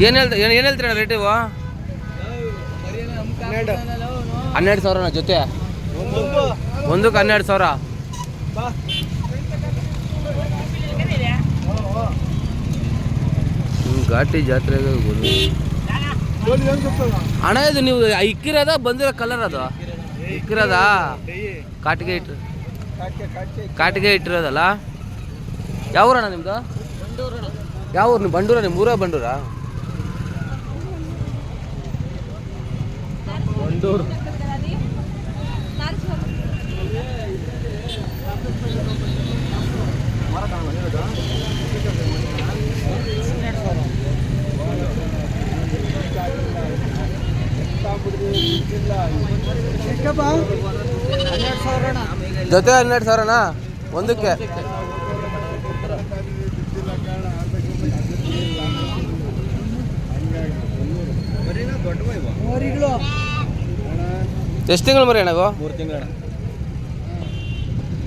ಏನು ಹೇಳ್ತೀರ ರೇಟ್ ಇವು? 12,000 ಜೊತೆ ಒಂದಕ್ಕೆ 12,000. ಘಾಟಿ ಜಾತ್ರೆಗೆ ಅಣ್ಣ ಇದು ನೀವು ಇಕ್ಕಿರೋದ ಬಂದಿರೋ ಕಲರ್ ಅದು ಇಕ್ಕಿರೋದಾ? ಕಾಟಿಗೆ ಇಟ್ಟಿರೋದಲ್ಲ. ಯಾವ ಊರಣ್ಣ ನಿಮ್ಮದು? ಯಾವ ಊರು? ನೀವು ಬಂಡೂರ? ನಿಮ್ಮ ಊರ ಬಂಡೂರಾ? ಬಂಡೂರು. ಜೊತೆ 12,000 ಒಂದಕ್ಕೆ. ಎಷ್ಟು ತಿಂಗಳು ಮರಿ ಅಣ್ಣ? 3 ತಿಂಗಳು.